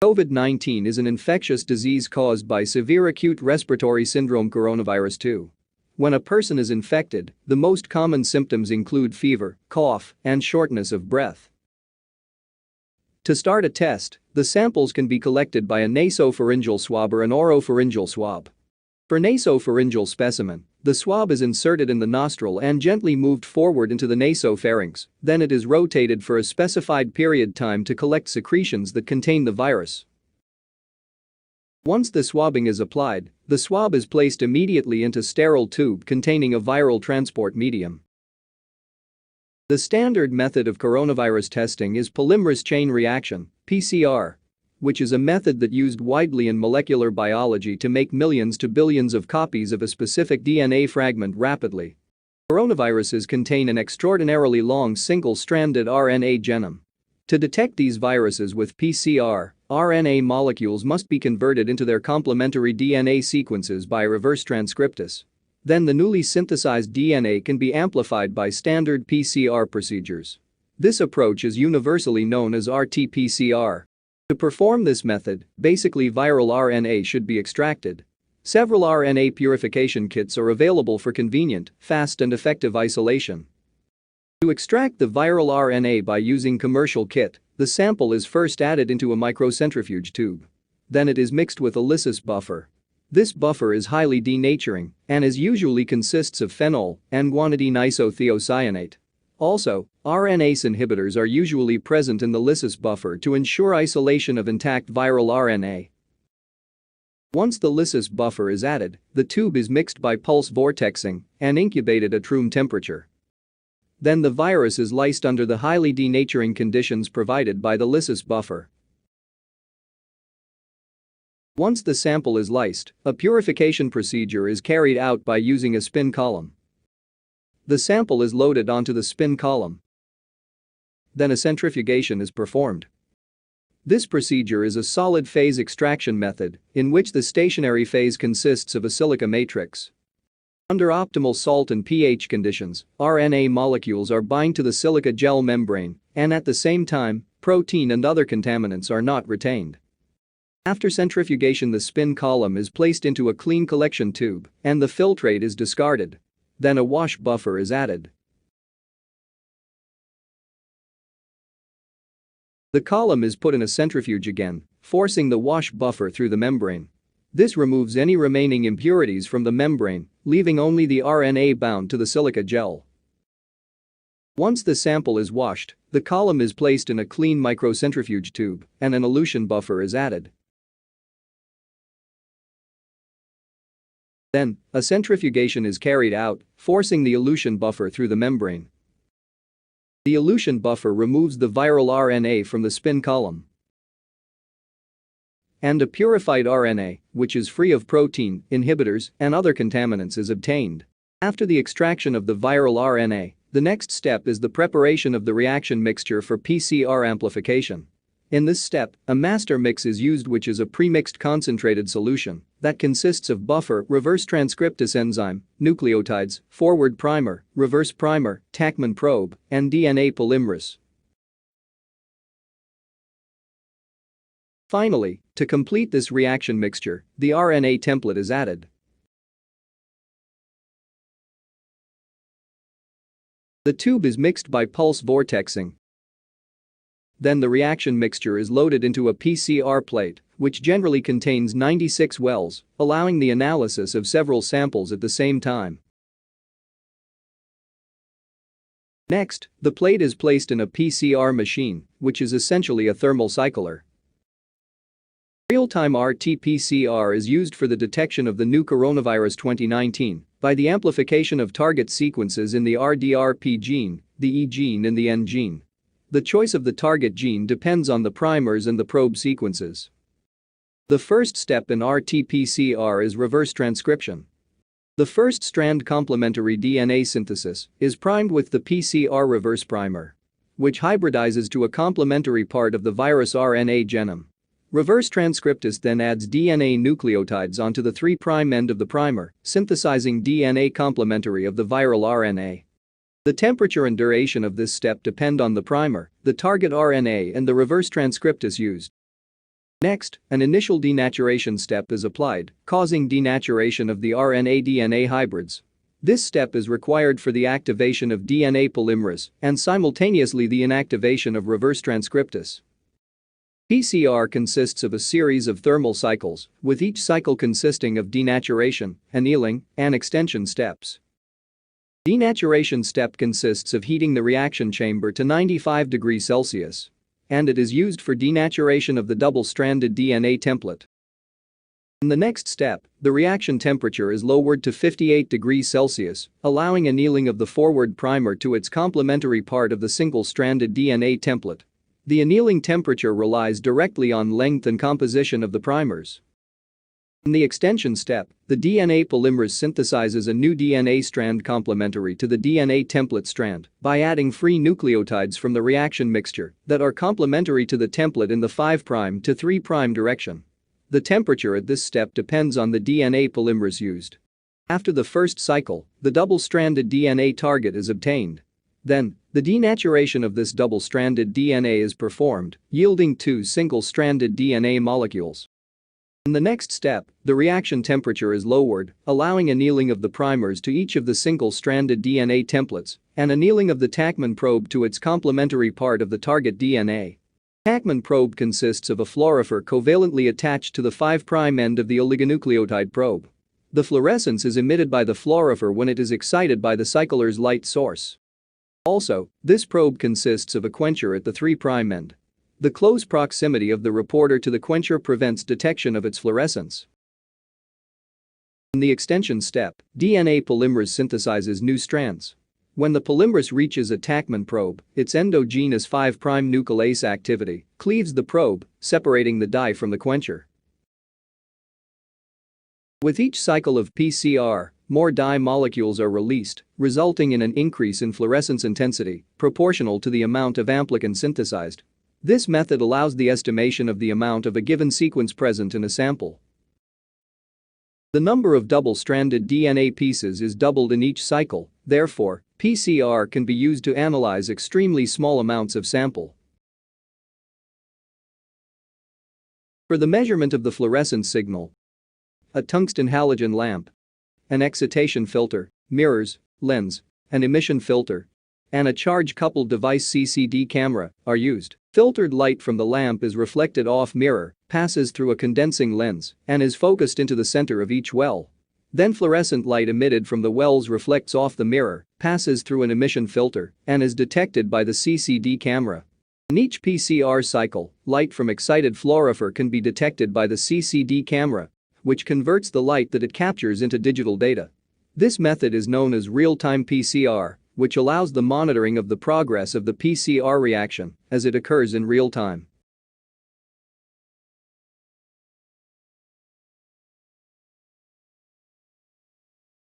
COVID-19 is an infectious disease caused by severe acute respiratory syndrome coronavirus 2. When a person is infected, the most common symptoms include fever, cough, and shortness of breath. To start a test, the samples can be collected by a nasopharyngeal swab or an oropharyngeal swab. For nasopharyngeal specimen, the swab is inserted in the nostril and gently moved forward into the nasopharynx, then it is rotated for a specified period time to collect secretions that contain the virus. Once the swabbing is applied, the swab is placed immediately into sterile tube containing a viral transport medium. The standard method of coronavirus testing is polymerase chain reaction (PCR), which is a method that used widely in molecular biology to make millions to billions of copies of a specific DNA fragment rapidly. Coronaviruses contain an extraordinarily long single-stranded RNA genome. To detect these viruses with PCR, RNA molecules must be converted into their complementary DNA sequences by reverse transcriptase. Then the newly synthesized DNA can be amplified by standard PCR procedures. This approach is universally known as RT-PCR. To perform this method, basically viral RNA should be extracted. Several RNA purification kits are available for convenient, fast and effective isolation. To extract the viral RNA by using commercial kit, the sample is first added into a microcentrifuge tube. Then it is mixed with a lysis buffer. This buffer is highly denaturing and usually consists of phenol and guanidine isothiocyanate. Also, RNase inhibitors are usually present in the lysis buffer to ensure isolation of intact viral RNA. Once the lysis buffer is added, the tube is mixed by pulse vortexing and incubated at room temperature. Then the virus is lysed under the highly denaturing conditions provided by the lysis buffer. Once the sample is lysed, a purification procedure is carried out by using a spin column. The sample is loaded onto the spin column. Then a centrifugation is performed. This procedure is a solid phase extraction method in which the stationary phase consists of a silica matrix. Under optimal salt and pH conditions, RNA molecules are bind to the silica gel membrane, and at the same time, protein and other contaminants are not retained. After centrifugation, the spin column is placed into a clean collection tube and the filtrate is discarded. Then a wash buffer is added. The column is put in a centrifuge again, forcing the wash buffer through the membrane. This removes any remaining impurities from the membrane, leaving only the RNA bound to the silica gel. Once the sample is washed, the column is placed in a clean microcentrifuge tube and an elution buffer is added. Then, a centrifugation is carried out, forcing the elution buffer through the membrane. The elution buffer removes the viral RNA from the spin column. And a purified RNA, which is free of protein, inhibitors, and other contaminants is obtained. After the extraction of the viral RNA, the next step is the preparation of the reaction mixture for PCR amplification. In this step, a master mix is used, which is a pre-mixed concentrated solution that consists of buffer, reverse transcriptase enzyme, nucleotides, forward primer, reverse primer, Tachman probe, and DNA polymerase. Finally, to complete this reaction mixture, the RNA template is added. The tube is mixed by pulse vortexing. Then the reaction mixture is loaded into a PCR plate, which generally contains 96 wells, allowing the analysis of several samples at the same time. Next, the plate is placed in a PCR machine, which is essentially a thermal cycler. Real-time RT-PCR is used for the detection of the new coronavirus 2019 by the amplification of target sequences in the RDRP gene, the E gene and the N gene. The choice of the target gene depends on the primers and the probe sequences. The first step in RT-PCR is reverse transcription. The first strand complementary DNA synthesis is primed with the PCR reverse primer, which hybridizes to a complementary part of the virus RNA genome. Reverse transcriptase then adds DNA nucleotides onto the 3' end of the primer, synthesizing DNA complementary of the viral RNA. The temperature and duration of this step depend on the primer, the target RNA and the reverse transcriptase used. Next, an initial denaturation step is applied, causing denaturation of the RNA-DNA hybrids. This step is required for the activation of DNA polymerase and simultaneously the inactivation of reverse transcriptase. PCR consists of a series of thermal cycles, with each cycle consisting of denaturation, annealing, and extension steps. Denaturation step consists of heating the reaction chamber to 95 degrees Celsius. And it is used for denaturation of the double-stranded DNA template. In the next step, the reaction temperature is lowered to 58 degrees Celsius, allowing annealing of the forward primer to its complementary part of the single-stranded DNA template. The annealing temperature relies directly on length and composition of the primers. In the extension step, the DNA polymerase synthesizes a new DNA strand complementary to the DNA template strand by adding free nucleotides from the reaction mixture that are complementary to the template in the 5' to 3' direction. The temperature at this step depends on the DNA polymerase used. After the first cycle, the double-stranded DNA target is obtained. Then, the denaturation of this double-stranded DNA is performed, yielding 2 single-stranded DNA molecules. In the next step, the reaction temperature is lowered, allowing annealing of the primers to each of the single-stranded DNA templates and annealing of the Tachman probe to its complementary part of the target DNA. Tachman probe consists of a fluorophore covalently attached to the 5' end of the oligonucleotide probe. The fluorescence is emitted by the fluorophore when it is excited by the cycler's light source. Also, this probe consists of a quencher at the 3' end. The close proximity of the reporter to the quencher prevents detection of its fluorescence. In the extension step, DNA polymerase synthesizes new strands. When the polymerase reaches a Tachman probe, its endogenous 5' nuclease activity cleaves the probe, separating the dye from the quencher. With each cycle of PCR, more dye molecules are released, resulting in an increase in fluorescence intensity proportional to the amount of amplicon synthesized. This method allows the estimation of the amount of a given sequence present in a sample. The number of double-stranded DNA pieces is doubled in each cycle, therefore, PCR can be used to analyze extremely small amounts of sample. For the measurement of the fluorescence signal, a tungsten halogen lamp, an excitation filter, mirrors, lens, an emission filter, and a charge-coupled device CCD camera are used. Filtered light from the lamp is reflected off mirror, passes through a condensing lens, and is focused into the center of each well. Then fluorescent light emitted from the wells reflects off the mirror, passes through an emission filter, and is detected by the CCD camera. In each PCR cycle, light from excited fluorophore can be detected by the CCD camera, which converts the light that it captures into digital data. This method is known as real-time PCR, which allows the monitoring of the progress of the PCR reaction as it occurs in real time.